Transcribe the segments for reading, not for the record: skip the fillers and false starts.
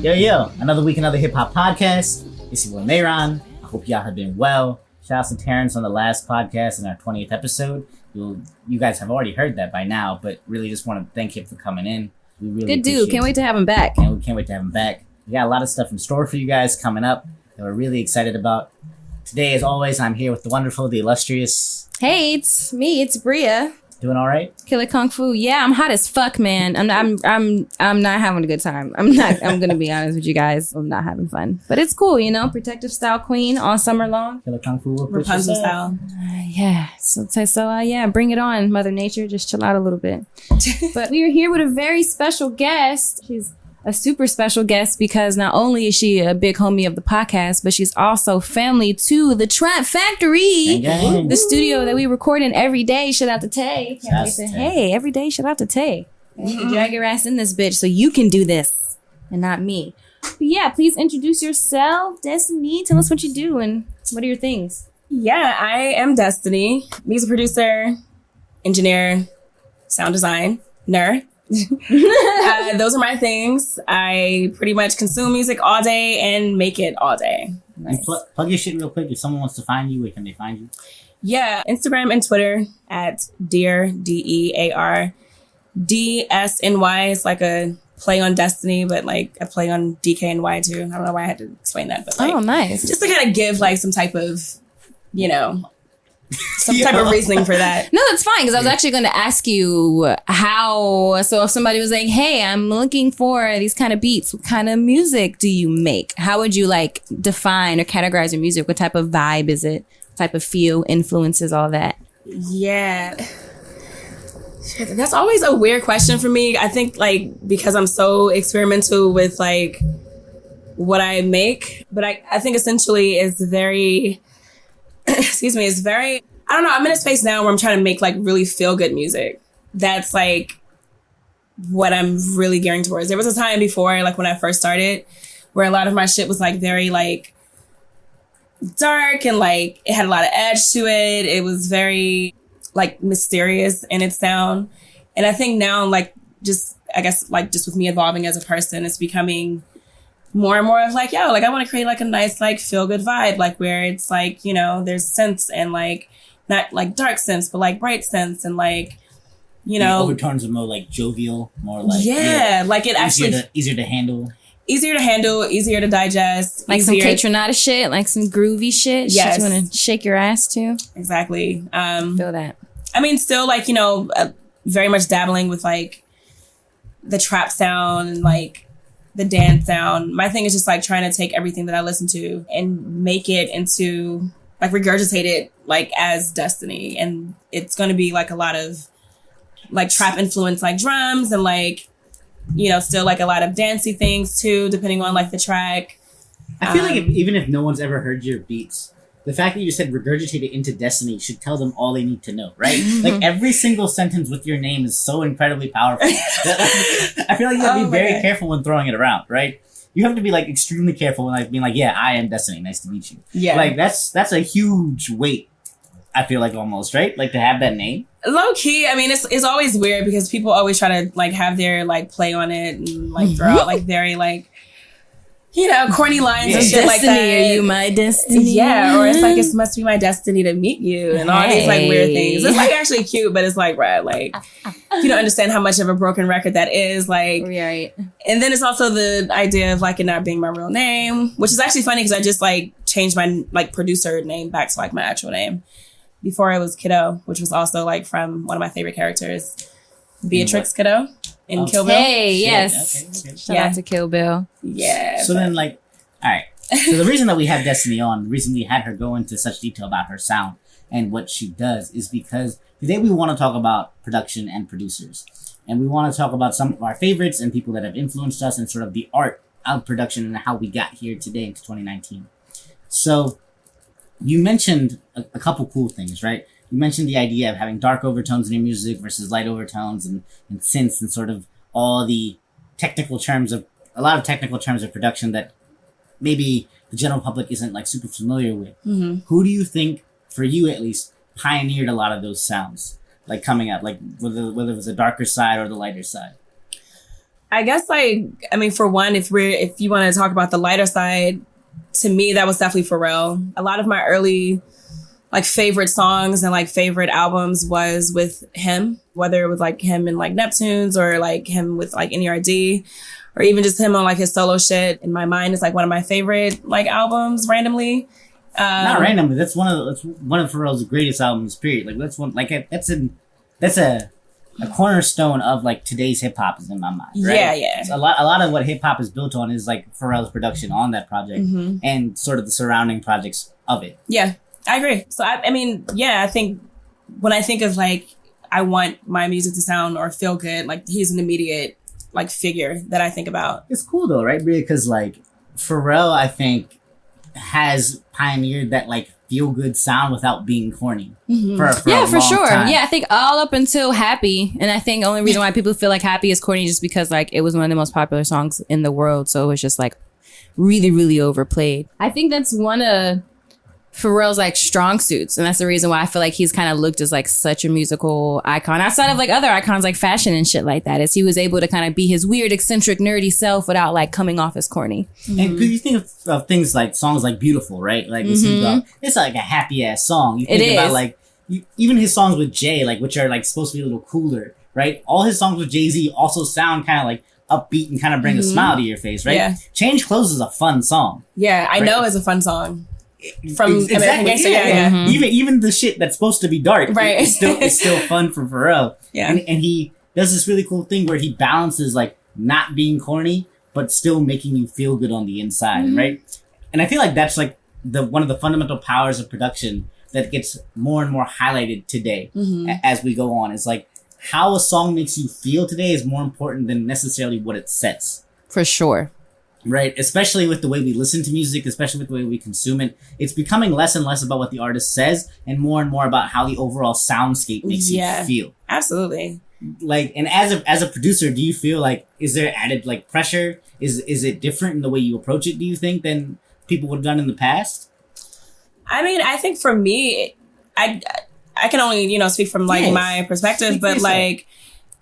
Yo, another week, another hip hop podcast. It's your boy Mayron. I hope y'all have been well. Shout out to Terrence on the last podcast in our 20th episode. You guys have already heard that by now, but really just want to thank him for coming in. We really good dude. Can't wait to have him back. And we can't wait to have him back. We got a lot of stuff in store for you guys coming up that we're really excited about. Today, as always, I'm here with the wonderful, the illustrious. Hey, it's me. It's Bria. Doing all right? Killer Kung Fu. Yeah, I'm hot as fuck, man. I'm not having a good time. I'm gonna be honest with you guys. I'm not having fun. But it's cool, you know, protective style queen all summer long. Killer Kung Fu Rapunzel style. Yeah. So bring it on, Mother Nature. Just chill out a little bit. But we are here with a very special guest. She's a super special guest because not only is she a big homie of the podcast, but she's also family to the Trap Factory, the studio that we record in every day. Shout out to Tay. Hey, every day, shout out to Tay. Drag your ass in this bitch so you can do this and not me. But yeah, please introduce yourself, Destiny. Tell us what you do and what are your things. Yeah, I am Destiny, music producer, engineer, sound designer. Those are my things. I pretty much consume music all day and make it all day. Nice. Plug your shit real quick. If someone wants to find you, where can they find you? Yeah, Instagram and Twitter at Dear, DEAR. DSNY is like a play on Destiny, but like a play on DKNY too. I don't know why I had to explain that, but like, oh, nice. Just to kind of give like some type of, you know, type of reasoning for that. No, that's fine, because I was actually going to ask you how, so if somebody was like, hey, I'm looking for these kind of beats, what kind of music do you make? How would you like define or categorize your music? What type of vibe is it? What type of feel, influences, all that? Yeah. That's always a weird question for me. I think like because I'm so experimental with like what I make, but I think essentially it's very... it's very, I don't know, I'm in a space now where I'm trying to make like really feel good music. That's like what I'm really gearing towards. There was a time before, like when I first started, where a lot of my shit was like very like dark and like it had a lot of edge to it. It was very like mysterious in its sound. And I think now like just with me evolving as a person, it's becoming more and more of like, yo, like I want to create like a nice, like feel good vibe, like where it's like, you know, there's sense and like, not like dark sense, but like bright sense and like, you know. The overtones are more like jovial, more like. Yeah, like it actually. Easier to handle. Easier to handle, easier to digest. Like some K-Tronada shit, like some groovy shit. Yes. Shit you want to shake your ass to. Exactly. Feel that. I mean, still like, you know, very much dabbling with like the trap sound and like, the dance sound. My thing is just like trying to take everything that I listen to and make it into like regurgitate it like as Destiny. And it's going to be like a lot of like trap influence, like drums and like, you know, still like a lot of dancey things too, depending on like the track. I feel like even if no one's ever heard your beats, the fact that you said regurgitate it into Destiny should tell them all they need to know, right? Like every single sentence with your name is so incredibly powerful. I feel like you have to be very careful when throwing it around, right? You have to be like extremely careful when like being like, yeah, I am Destiny. Nice to meet you. Yeah. Like that's a huge weight. I feel like almost, right? Like to have that name. Low key, I mean, it's always weird because people always try to like have their like play on it and like throw out like very like, you know, corny lines and shit like that. Are you my destiny? Yeah, or it's like, it must be my destiny to meet you and all these like weird things. It's like actually cute, but it's like, right, like, you don't understand how much of a broken record that is. Like, right. And then it's also the idea of like it not being my real name, which is actually funny because I just like changed my like producer name back to like my actual name. Before it was Kiddo, which was also like from one of my favorite characters, Beatrix Kiddo in Kill Bill. Hey, yes. Okay. Shout out to Kill Bill. Yeah. So then like, all right. So the reason that we have Destiny on, the reason we had her go into such detail about her sound and what she does is because today we want to talk about production and producers. And we want to talk about some of our favorites and people that have influenced us and sort of the art of production and how we got here today into 2019. So you mentioned a couple cool things, right? You mentioned the idea of having dark overtones in your music versus light overtones and synths and sort of all the technical terms of, a lot of technical terms of production that maybe the general public isn't like super familiar with. Mm-hmm. Who do you think, for you at least, pioneered a lot of those sounds? Like coming out, like whether it was the darker side or the lighter side? I guess like, I mean, for one, if you want to talk about the lighter side, to me, that was definitely Pharrell. A lot of my early like favorite songs and like favorite albums was with him, whether it was like him in like Neptunes or like him with like NERD or even just him on like his solo shit. In my mind, it's like one of my favorite like albums randomly. Not randomly. That's one of Pharrell's greatest albums. Period. Like that's a cornerstone of like today's hip hop is in my mind. Right? Yeah, yeah. So a lot of what hip hop is built on is like Pharrell's production on that project and sort of the surrounding projects of it. Yeah, I agree. So I mean, yeah, I think when I think of like I want my music to sound or feel good, like he's an immediate like figure that I think about. It's cool though, right? Because like Pharrell, I think has pioneered that like feel good sound without being corny for a for sure time. Yeah, I think all up until Happy, and I think the only reason why people feel like Happy is corny is just because like it was one of the most popular songs in the world, so it was just like really, really overplayed. I think that's one of Pharrell's like strong suits, and that's the reason why I feel like he's kind of looked as like such a musical icon outside of like other icons like fashion and shit like that, is he was able to kind of be his weird, eccentric, nerdy self without like coming off as corny. And you think of things like songs like Beautiful, right? Like it's like a happy ass song. You think about like even his songs with Jay, like which are like supposed to be a little cooler, right? All his songs with Jay-Z also sound kind of like upbeat and kind of bring a smile to your face, right? Yeah. Change Clothes is a fun song. Yeah, I know it's a fun song. From exactly, American Gangster, yeah. Even the shit that's supposed to be dark, right? It's still fun for Pharrell. Yeah, and he does this really cool thing where he balances like not being corny but still making you feel good on the inside, right? And I feel like that's like one of the fundamental powers of production that gets more and more highlighted today as we go on. It's like how a song makes you feel today is more important than necessarily what it says. For sure. Right, especially with the way we listen to music, especially with the way we consume it, it's becoming less and less about what the artist says and more about how the overall soundscape makes you feel. Absolutely. Like, and as a producer, do you feel like is there added like pressure? Is it different in the way you approach it? Do you think than people would have done in the past? I mean, I think for me, I can only speak from like my perspective, but like.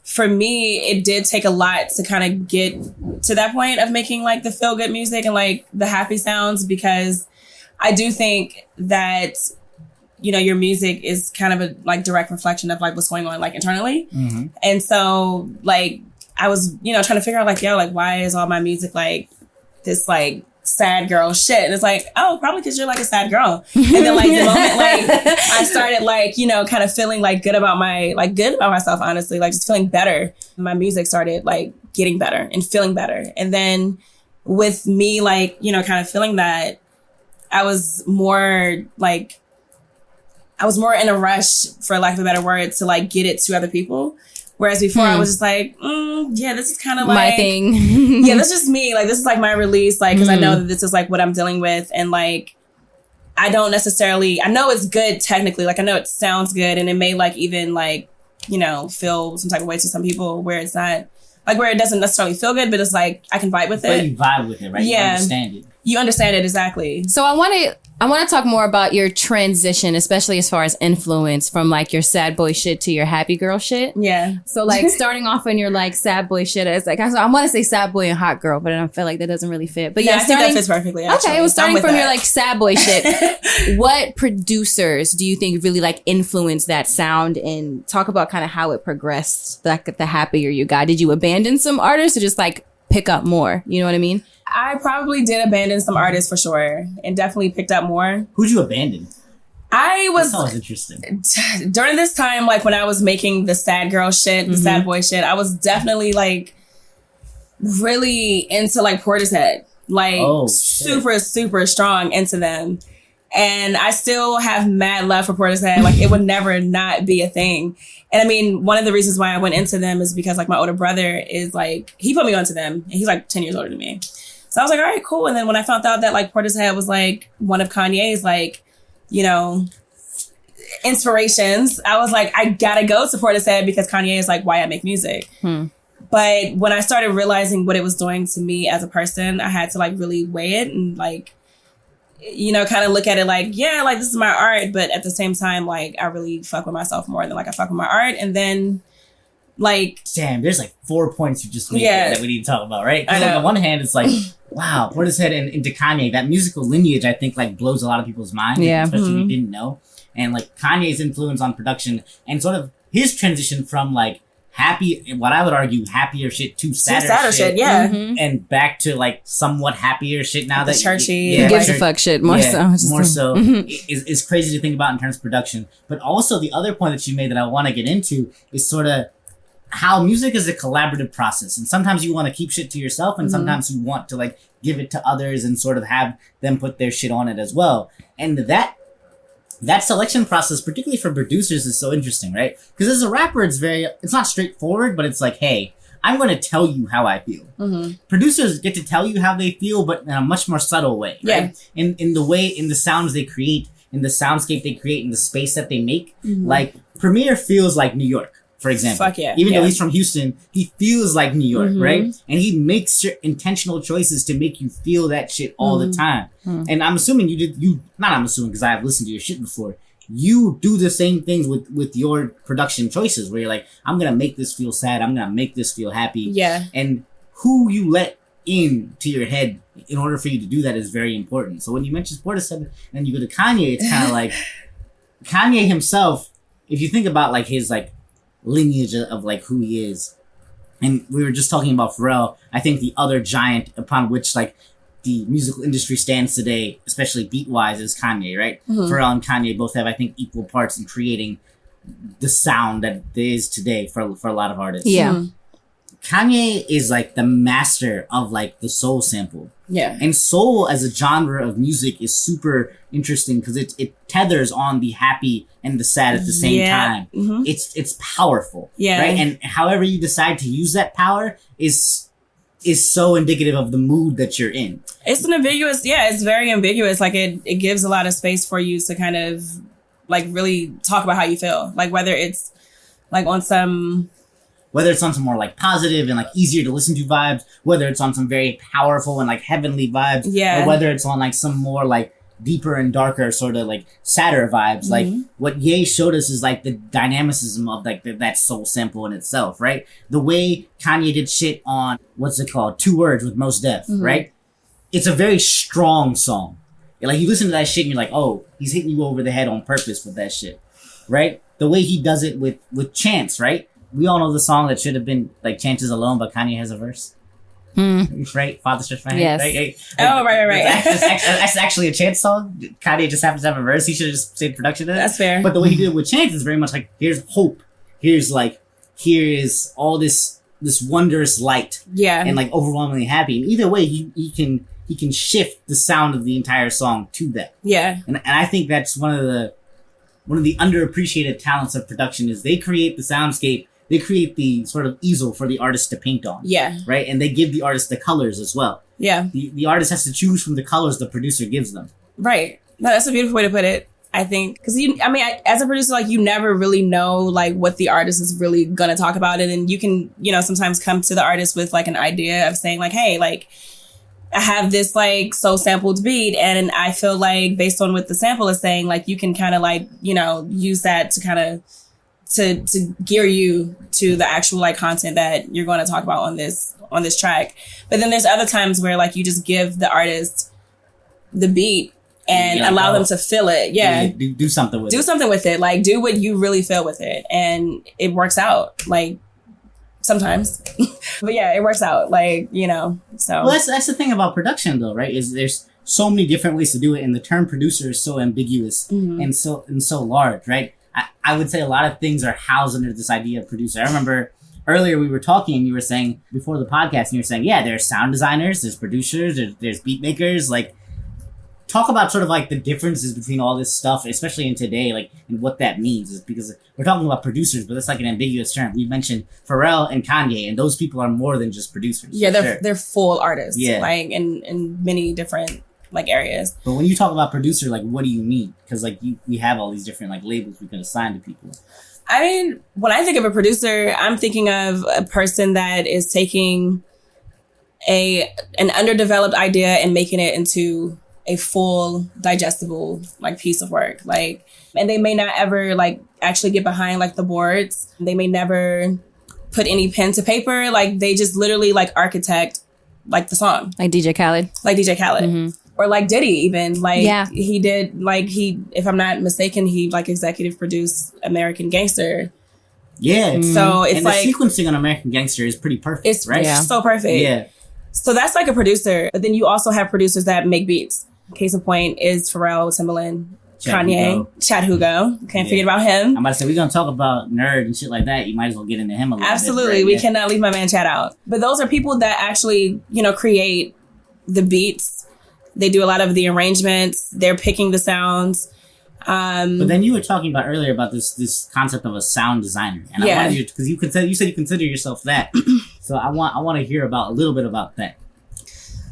For me, it did take a lot to kind of get to that point of making like the feel good music and like the happy sounds, because I do think that, your music is kind of a like direct reflection of like what's going on like internally. And so like I was, trying to figure out like, like why is all my music like this like sad girl shit? And it's like, oh, probably because you're like a sad girl. And then like the moment like I started like kind of feeling like good about myself, honestly, like just feeling better, my music started like getting better and feeling better. And then with me like kind of feeling that, I was more in a rush, for lack of a better word, to like get it to other people. Whereas before I was just like, this is kind of like my thing. This is just me. Like, this is like my release. Like, cause I know that this is like what I'm dealing with. And like, I don't necessarily, I know it's good technically. Like, I know it sounds good and it may like even like, feel some type of way to some people where it's not like where it doesn't necessarily feel good, but it's like, I can vibe with it. But you vibe with it, right? Yeah. You understand it. You understand it, exactly. So I want to talk more about your transition, especially as far as influence from like your sad boy shit to your happy girl shit. Yeah. So like starting off on your like sad boy shit, it's like I want to say sad boy and hot girl, but I don't feel like that doesn't really fit. But I think that fits perfectly. Actually. Okay, well, starting from your like sad boy shit, what producers do you think really like influenced that sound, and talk about kind of how it progressed, like the happier you got? Did you abandon some artists or just like pick up more? You know what I mean? I probably did abandon some artists for sure, and definitely picked up more. Who'd you abandon? That's always interesting. During this time, like when I was making the sad girl shit, the sad boy shit, I was definitely like really into like Portishead, like super, super strong into them. And I still have mad love for Portishead. Like it would never not be a thing. And I mean, one of the reasons why I went into them is because like my older brother is like, he put me onto them, and he's like 10 years older than me. So I was like, all right, cool. And then when I found out that like Portishead was like one of Kanye's like, inspirations, I was like, I gotta go to Portishead because Kanye is like why I make music. But when I started realizing what it was doing to me as a person, I had to like really weigh it and like, kind of look at it like, yeah, like this is my art. But at the same time, like I really fuck with myself more than like I fuck with my art. And then Like, damn, there's like 4 points you just made that we need to talk about, right? I know. On the one hand, it's like, wow, Portishead into Kanye, that musical lineage, I think, like, blows a lot of people's minds, especially if you didn't know. And, like, Kanye's influence on production and sort of his transition from, like, what I would argue, happier shit to sadder shit. Yeah. And back to, like, somewhat happier shit now that... churchy. He gives a fuck shit more so. More so. Is crazy to think about in terms of production. But also, the other point that you made that I want to get into is sort of how music is a collaborative process. And sometimes you want to keep shit to yourself, and sometimes you want to, like, give it to others and sort of have them put their shit on it as well. And that selection process, particularly for producers, is so interesting, right? Because as a rapper, it's not straightforward, but it's like, hey, I'm going to tell you how I feel. Producers get to tell you how they feel, but in a much more subtle way, right? In the sounds they create, in the soundscape they create, in the space that they make. Like, Premier feels like New York, for example. Fuck yeah. Even though he's from Houston, he feels like New York, right? And he makes intentional choices to make you feel that shit all the time. And I'm assuming because I've listened to your shit before, you do the same things with your production choices where you're like, I'm going to make this feel sad. I'm going to make this feel happy. Yeah. And who you let in to your head in order for you to do that is very important. So when you mention Portishead and you go to Kanye, it's kind of like Kanye himself, if you think about like his like lineage of like who he is, and we were just talking about Pharrell, I think the other giant upon which like the musical industry stands today, especially beat wise, is Kanye, right? Pharrell and Kanye both have, I think, equal parts in creating the sound that there is today for a lot of artists. Kanye is like the master of like the soul sample. And soul as a genre of music is super interesting because it tethers on the happy and the sad at the same time. It's powerful. Right? And however you decide to use that power is so indicative of the mood that you're in. It's it's very ambiguous. Like it gives a lot of space for you to kind of like really talk about how you feel. Like whether it's on some more like positive and like easier to listen to vibes, whether it's on some very powerful and like heavenly vibes, or whether it's on like some more like deeper and darker sort of like sadder vibes. Like what Ye showed us is like the dynamicism of like that soul sample in itself, right? The way Kanye did shit on, what's it called? 2 Words with Mos Def, right? It's a very strong song. Like you listen to that shit and you're like, oh, he's hitting you over the head on purpose with that shit, right? The way he does it with Chance, right? We all know the song that should have been like Chances Alone, but Kanye has a verse. Right? Father Stretch My Hand. Yes. Right? Oh, right. That's actually a Chance song. Kanye just happens to have a verse. He should have just stayed production in it. That's fair. But the way he did it with Chance is very much like, here's hope. Here is all this wondrous light. And like overwhelmingly happy. And either way, he can shift the sound of the entire song to that. And I think that's one of the underappreciated talents of production is they create the soundscape. They create the sort of easel for the artist to paint on. Right? And they give the artist the colors as well. The artist has to choose from the colors the producer gives them. Right. No, that's a beautiful way to put it, I think. Because, as a producer, like, you never really know, like, what the artist is really going to talk about. And you can, sometimes come to the artist with, like, an idea of saying, like, hey, like, I have this, like, soul sampled beat. And I feel like, based on what the sample is saying, like, you can kind of, like, use that to kind of to gear you to the actual like content that you're going to talk about on this track. But then there's other times where like you just give the artist the beat and allow them to feel it. Do something with it. Do something with it. Like do what you really feel with it. And it works out. Like sometimes. But yeah, it works out. Like, so. Well, that's the thing about production though, right? Is there's so many different ways to do it, and the term producer is so ambiguous and so large, right? I would say a lot of things are housed under this idea of producer. I remember earlier we were talking and you were saying before the podcast and you were saying, yeah, there's sound designers, there's producers, there's beat makers. Like, talk about sort of like the differences between all this stuff, especially in today, like, and what that means is because we're talking about producers, but that's like an ambiguous term. We mentioned Pharrell and Kanye, and those people are more than just producers. Yeah, they're full artists. Yeah. Like in many different like areas. But when you talk about producer, like what do you mean? Because like we have all these different like labels we can assign to people. I mean, when I think of a producer, I'm thinking of a person that is taking an underdeveloped idea and making it into a full digestible like piece of work. Like, and they may not ever like actually get behind like the boards. They may never put any pen to paper. Like they just literally like architect like the song. Like DJ Khaled. Like DJ Khaled. Mm-hmm. Or like Diddy even. Like he did like if I'm not mistaken, he like executive produced American Gangster. Yeah. So it's and like the sequencing on American Gangster is pretty perfect. It's right? so perfect. Yeah. So that's like a producer. But then you also have producers that make beats. Case in point is Pharrell, Timbaland, Kanye, Chad Hugo. Can't forget about him. I'm about to say, we're going to talk about Nerd and shit like that. You might as well get into him a little Absolutely. bit. Right? We cannot leave my man Chad out. But those are people that actually, create the beats. They do a lot of the arrangements. They're picking the sounds. But then you were talking about earlier about this concept of a sound designer. And I wanted you, because you said you consider yourself that. So I want to hear about a little bit about that.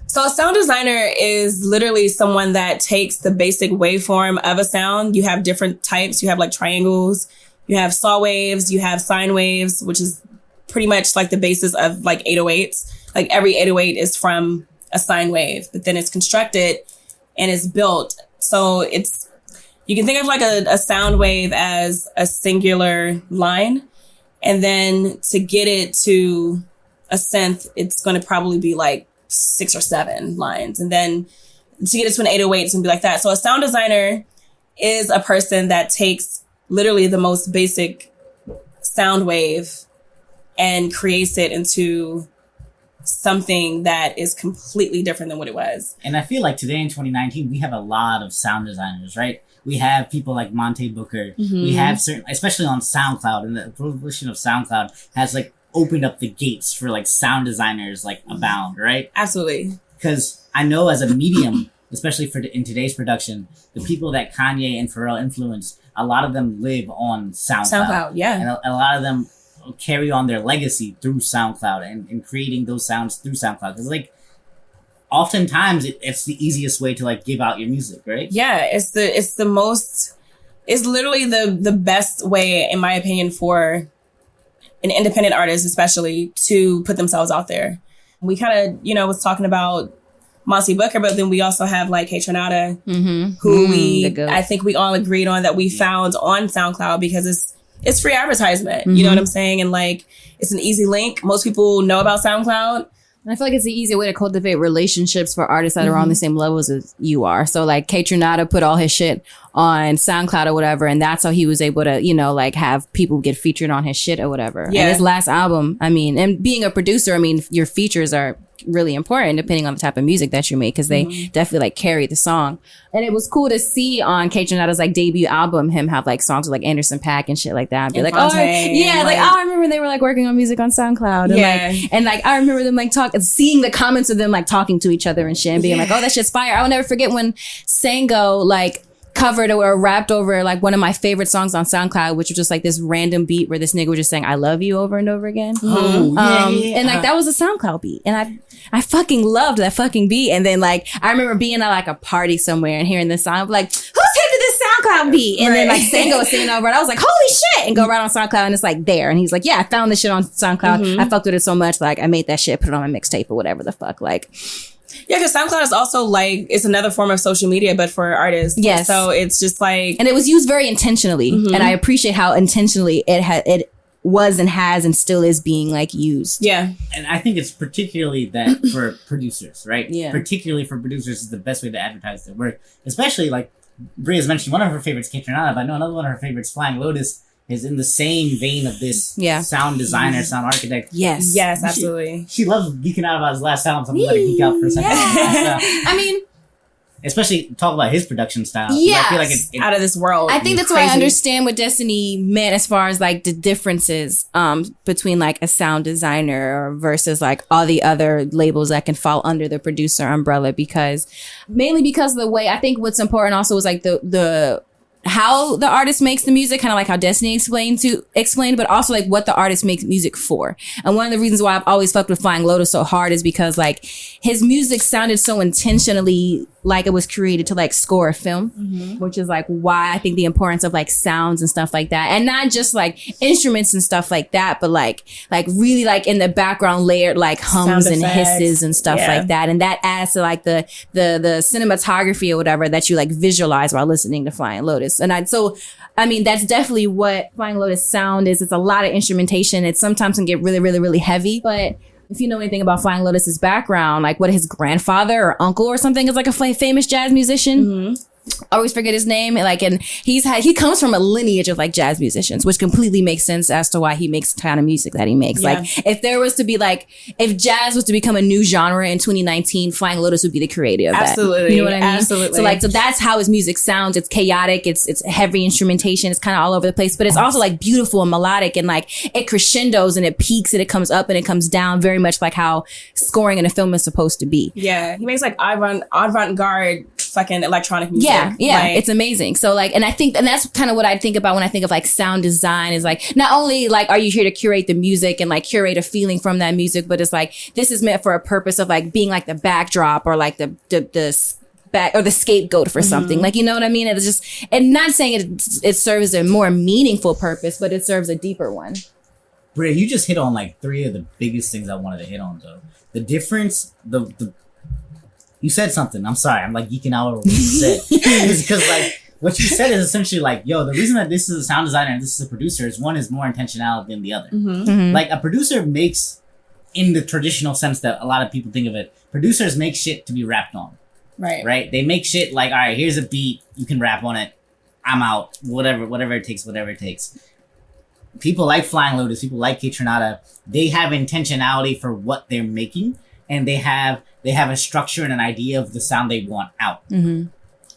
So a sound designer is literally someone that takes the basic waveform of a sound. You have different types. You have like triangles, you have saw waves, you have sine waves, which is pretty much like the basis of like 808s. Like every 808 is from a sine wave, but then it's constructed and it's built. So you can think of like a sound wave as a singular line. And then to get it to a synth, it's going to probably be like 6 or 7 lines. And then to get it to an 808, it's going to be like that. So a sound designer is a person that takes literally the most basic sound wave and creates it into something that is completely different than what it was. And I feel like today in 2019, we have a lot of sound designers, right? We have people like Monte Booker. Mm-hmm. We have certain, especially on SoundCloud, and the proliferation of SoundCloud has like opened up the gates for like sound designers like abound, right? Absolutely. Because I know as a medium, especially in today's production, the people that Kanye and Pharrell influenced, a lot of them live on SoundCloud. Yeah. And a lot of them carry on their legacy through SoundCloud and creating those sounds through SoundCloud. Because like oftentimes it's the easiest way to like give out your music, right? Yeah, it's literally the best way, in my opinion, for an independent artist, especially, to put themselves out there. We kind of, was talking about Monty Booker, but then we also have like Hey Tronada, who I think we all agreed on that we found on SoundCloud because it's free advertisement. Mm-hmm. You know what I'm saying? And like, it's an easy link. Most people know about SoundCloud. And I feel like it's the easy way to cultivate relationships for artists that are on the same levels as you are. So like K Tronada put all his shit on SoundCloud or whatever, and that's how he was able to, like have people get featured on his shit or whatever. Yeah. And his last album, and being a producer, your features are really important depending on the type of music that you make, because they definitely like carry the song. And it was cool to see on K Tronada's like debut album him have like songs with like Anderson .Paak and shit like that. And be like, I remember they were like working on music on SoundCloud. And like I remember them like seeing the comments of them like talking to each other and shit and being like, oh, that shit's fire. I will never forget when Sango like covered or rapped over like one of my favorite songs on SoundCloud, which was just like this random beat where this nigga was just saying "I love you" over and over again. And like that was a SoundCloud beat, and I fucking loved that fucking beat. And then like I remember being at like a party somewhere and hearing this song, like, who's hip to this SoundCloud beat? And then like Sango was singing over it. I was like, holy shit! And go right on SoundCloud and it's like there. And he's like, yeah, I found this shit on SoundCloud. I fucked with it so much, like I made that shit, put it on my mixtape or whatever the fuck, like. Yeah, because SoundCloud is also like, it's another form of social media, but for artists. Yes. So it's just like. And it was used very intentionally. And I appreciate how intentionally it was and has and still is being like used. Yeah. And I think it's particularly that for producers, right? Yeah. Particularly for producers is the best way to advertise their work. Especially like Bria's mentioned one of her favorites, K Tronada, but I know another one of her favorites, Flying Lotus, is in the same vein of this sound designer, sound architect. Yes, absolutely. She loves geeking out about his last album, so I'm gonna let her geek out for a second. Especially talk about his production style. Yeah, I feel like it's out of this world. I think that's why I understand what Destiny meant as far as like the differences between like a sound designer versus like all the other labels that can fall under the producer umbrella, mainly because of the way I think what's important also is like the how the artist makes the music, kind of like how Destiny explained, but also like what the artist makes music for. And one of the reasons why I've always fucked with Flying Lotus so hard is because like his music sounded so intentionally like it was created to like score a film, which is like why I think the importance of like sounds and stuff like that, and not just like instruments and stuff like that, but like really like in the background layered like hums and hisses and stuff like that, and that adds to like the cinematography or whatever that you like visualize while listening to Flying Lotus. Lotus. And I mean, that's definitely what Flying Lotus sound is. It's a lot of instrumentation. It sometimes can get really, really, really heavy. But if you know anything about Flying Lotus's background, like what his grandfather or uncle or something is like a famous jazz musician. Mm-hmm. I always forget his name. Like, and he comes from a lineage of like jazz musicians, which completely makes sense as to why he makes the kind of music that he makes. Yeah. Like, if there was to be like, if jazz was to become a new genre in 2019, Flying Lotus would be the creator of Absolutely. that. You know what I mean? Absolutely. So that's how his music sounds. It's chaotic. It's heavy instrumentation. It's kind of all over the place, but it's also like beautiful and melodic, and like it crescendos and it peaks and it comes up and it comes down, very much like how scoring in a film is supposed to be. Yeah. He makes like avant-garde fucking electronic music. Yeah, like, it's amazing. So like, and that's kind of what I think about when I think of like sound design, is like, not only like are you here to curate the music and like curate a feeling from that music, but it's like, this is meant for a purpose of like being like the backdrop or like the back or the scapegoat for something. Like, you know what I mean? It's just, and not saying it serves a more meaningful purpose, but it serves a deeper one. Bria, you just hit on like three of the biggest things I wanted to hit on though. The difference, you said something. I'm sorry. I'm like geeking out over what you said. Because like what you said is essentially like, yo, the reason that this is a sound designer and this is a producer is one is more intentionality than the other. Mm-hmm. Mm-hmm. Like a producer makes, in the traditional sense that a lot of people think of it, producers make shit to be rapped on. Right? They make shit like, all right, here's a beat. You can rap on it. I'm out. Whatever it takes. People like Flying Lotus, people like Kaytranada, they have intentionality for what they're making, and they have a structure and an idea of the sound they want out. Mm-hmm.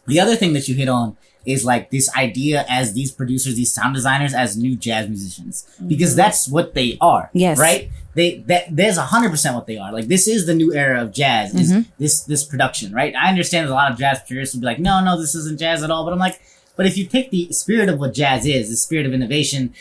The other thing that you hit on is like this idea as these producers, these sound designers, as new jazz musicians, because that's what they are. Yes. Right? There's 100% what they are. Like, this is the new era of jazz, is this production, right? I understand there's a lot of jazz purists who be like, no, this isn't jazz at all. But I'm like, but if you take the spirit of what jazz is, the spirit of innovation,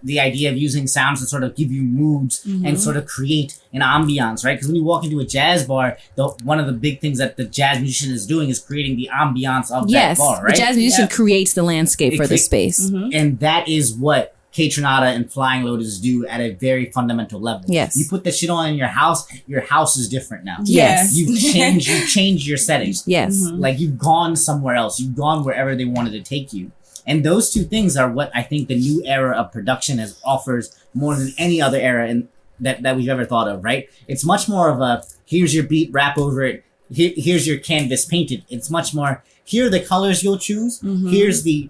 the idea of using sounds to sort of give you moods and sort of create an ambiance, right? Because when you walk into a jazz bar, one of the big things that the jazz musician is doing is creating the ambiance of that bar, right? The jazz musician creates the landscape for the space. And that is what Kaytranada and Flying Lotus do at a very fundamental level. Yes. You put that shit on in your house is different now. Yes. You've changed your settings. Yes. Like, you've gone somewhere else. You've gone wherever they wanted to take you. And those two things are what I think the new era of production offers more than any other era that we've ever thought of, right? It's much more of a, here's your beat, rap over it. Here's your canvas painted. It's much more, here are the colors you'll choose. Here's the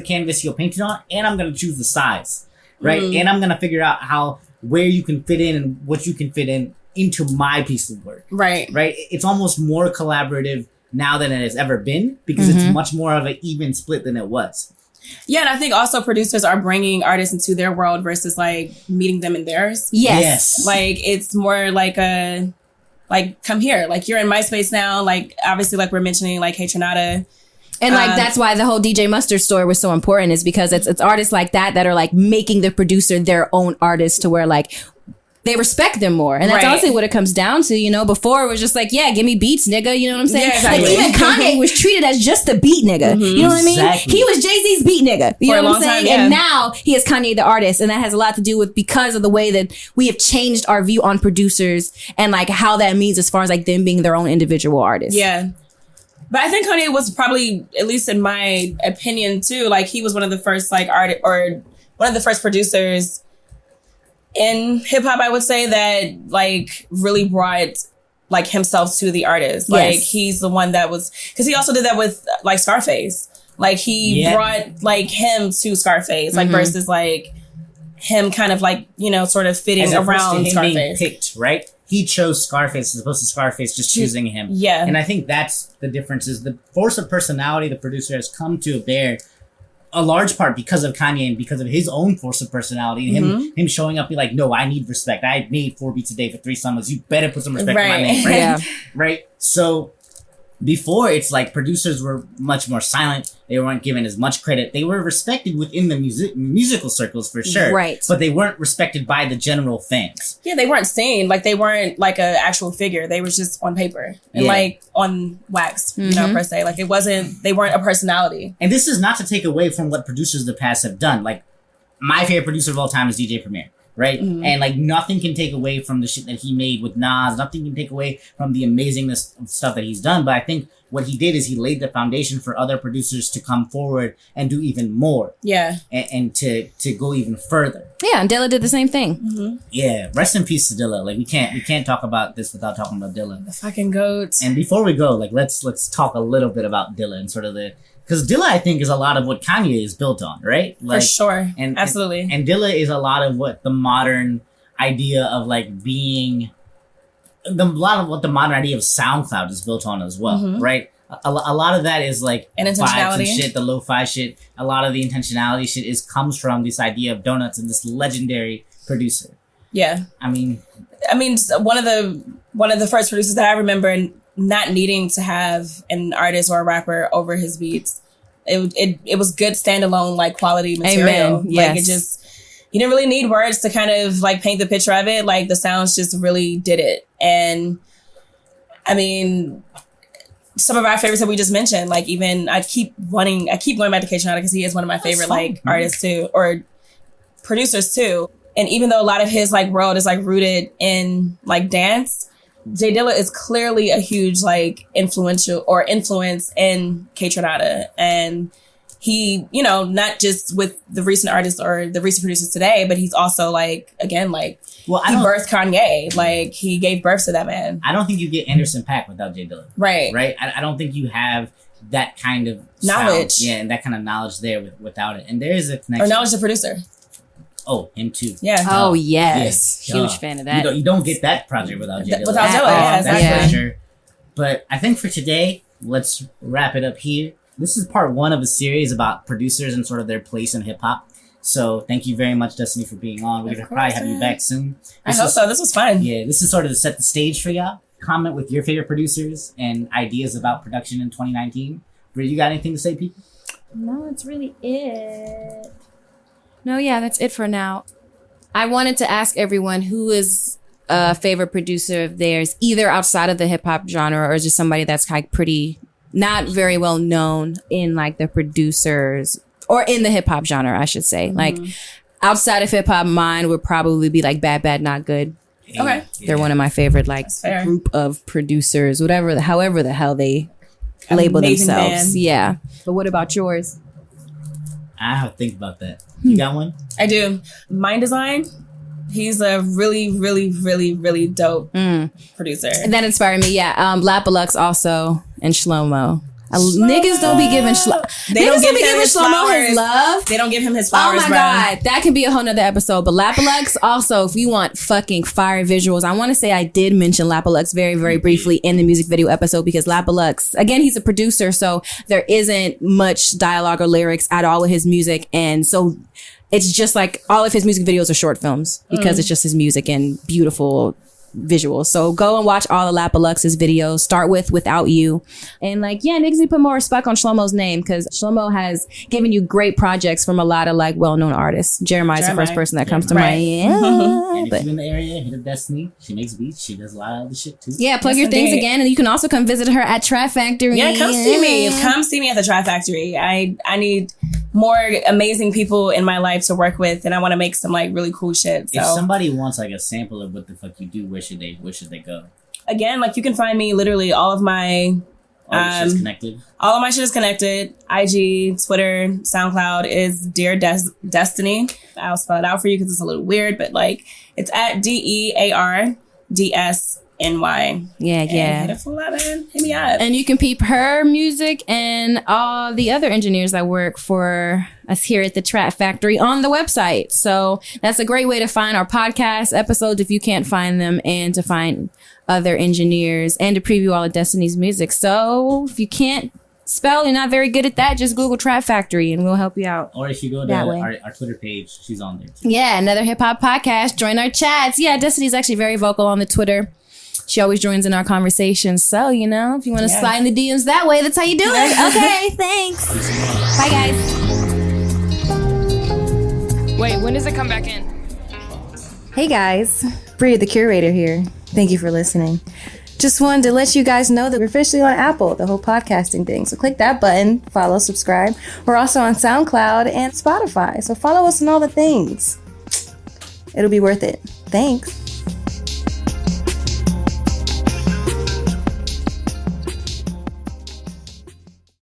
canvas you'll paint it on, and I'm gonna choose the size, right? And I'm gonna figure out where you can fit in and what you can fit in into my piece of work. Right. It's almost more collaborative now than it has ever been, because it's much more of an even split than it was. Yeah, and I think also producers are bringing artists into their world versus like meeting them in theirs. Yes. Like, it's more like a, like, come here, like, you're in my space now. Like, obviously, like we're mentioning, like Kaytranada. And like, that's why the whole DJ Mustard story was so important, is because it's artists like that are like making the producer their own artist, to where like they respect them more. And that's honestly what it comes down to. You know, before it was just like, yeah, give me beats, nigga. You know what I'm saying? Yeah, exactly. Like, even Kanye was treated as just the beat nigga. You know what I mean? He was Jay-Z's beat nigga. You know what I'm saying? And now he is Kanye the artist. And that has a lot to do with, because of the way that we have changed our view on producers and like how that means as far as like them being their own individual artists. Yeah. But I think Kanye was probably, at least in my opinion too, like, he was one of the first like one of the first producers in hip hop, I would say, that like really brought like himself to the artist. Like, he's the one that was, because he also did that with like Scarface. Like, he brought like him to Scarface, like versus like him kind of like, you know, sort of fitting around Scarface. Being picked, right? He chose Scarface as opposed to Scarface just choosing him. Yeah. And I think that's the difference, is the force of personality the producer has come to bear, a large part because of Kanye and because of his own force of personality, and him showing up, be like, no, I need respect. I made 4 beats a day for 3 summers. You better put some respect on my name, right? Yeah. Right? So before, it's like producers were much more silent. They weren't given as much credit. They were respected within the musical circles for sure. Right. But they weren't respected by the general fans. Yeah, they weren't seen. Like, they weren't like an actual figure. They were just on paper and like on wax, you know, per se. Like, they weren't a personality. And this is not to take away from what producers of the past have done. Like, my favorite producer of all time is DJ Premier. right? And like nothing can take away from the shit that he made with Nas. Nothing can take away from the amazingness of stuff that he's done. But I think what he did is he laid the foundation for other producers to come forward and do even more. Yeah. And to go even further. Yeah, and Dilla did the same thing. Yeah, rest in peace to Dilla. Like we can't talk about this without talking about Dilla. The fucking goat. And before we go, like let's talk a little bit about Dilla and sort of because Dilla, I think, is a lot of what Kanye is built on, right? Like, for sure. And absolutely. And Dilla is a lot of what the modern idea of like being a lot of what the modern idea of SoundCloud is built on as well, right? A lot of that is like vibes and shit, the lo-fi shit. A lot of the intentionality shit comes from this idea of donuts and this legendary producer. Yeah. I mean, one of the first producers that I remember not needing to have an artist or a rapper over his beats. It was good standalone, like quality material. Amen. Yes. Like it just, you didn't really need words to kind of like paint the picture of it. Like the sounds just really did it. And I mean, some of our favorites that we just mentioned, like even I keep going back to K-Tronada because he is one of my favorite like artists too, or producers too. And even though a lot of his like world is like rooted in like dance, J Dilla is clearly a huge like influence in K-Tronada. And he, you know, not just with the recent artists or the recent producers today, but he's also like, again, like he birthed Kanye. Like he gave birth to that man. I don't think you get Anderson .Paak without J Dilla. Right. Right? I don't think you have that kind of knowledge. Sound, and that kind of knowledge there without it. And there is a connection. Or knowledge the producer. Oh, him too. Yeah. Oh, yes. Yeah. Huge fan of that. You don't get that project without J Dilla. Without Dilla, that's for sure. But I think for today, let's wrap it up here. This is part 1 of a series about producers and sort of their place in hip hop. So thank you very much, Destiny, for being on. We're going to probably have you back soon. I hope so. This was fun. Yeah, this is sort of to set the stage for y'all. Comment with your favorite producers and ideas about production in 2019. Bri, you got anything to say, people? No, that's really it. No, yeah, that's it for now. I wanted to ask everyone who is a favorite producer of theirs, either outside of the hip hop genre or just somebody that's like pretty not very well known in like the producers or in the hip hop genre, I should say. Like outside of hip hop, mine would probably be like Bad Bad Not Good. Okay. They're one of my favorite like group of producers, however the hell they label themselves. Band. Yeah. But what about yours? I have to think about that. You got one? I do. Mind Design. He's a really, really, really, really dope producer. That inspired me. Yeah. Lapalux also and Shlomo. Niggas don't be giving Shlomo his love. They don't give him his flowers. Oh my God. That can be a whole nother episode. But Lapalux also, if you want fucking fire visuals, I want to say I did mention Lapalux very, very briefly in the music video episode because Lapalux, again, he's a producer. So there isn't much dialogue or lyrics at all with his music. And so it's just like all of his music videos are short films because it's just his music and beautiful visuals. So go and watch all of Lapalux's videos. Start with Without You. And like, yeah, niggas need to put more respect on Shlomo's name because Shlomo has given you great projects from a lot of like well-known artists. Jeremiah's the first person that comes to mind. Yeah. And if you're in the area, hit up Destiny. She makes beats. She does a lot of other shit too. Yeah, plug your things again. And you can also come visit her at Trap Factory. Yeah, come see me. Come see me at the Trap Factory. I need more amazing people in my life to work with, and I want to make some like really cool shit. So. If somebody wants like a sample of what the fuck you do, where should they go? Again, like you can find me literally all of my shit's connected. All of my shit is connected. IG, Twitter, SoundCloud is Dear Destiny. I'll spell it out for you because it's a little weird, but like it's at DEARDSNY. Yeah. Hit it for 11. Hit me up. And you can peep her music and all the other engineers that work for us here at the Trap Factory on the website. So that's a great way to find our podcast episodes if you can't find them, and to find other engineers and to preview all of Destiny's music. So if you can't spell, you're not very good at that, just Google Trap Factory and we'll help you out. Or if you go to our Twitter page, she's on there too. Yeah, another hip hop podcast. Join our chats. Yeah, Destiny's actually very vocal on the Twitter. She always joins in our conversations. So, you know, if you want to slide in the DMs that way, that's how you do it. Okay, thanks. Bye, guys. Wait, when does it come back in? Hey, guys. Bria, the curator here. Thank you for listening. Just wanted to let you guys know that we're officially on Apple, the whole podcasting thing. So click that button, follow, subscribe. We're also on SoundCloud and Spotify. So follow us on all the things. It'll be worth it. Thanks.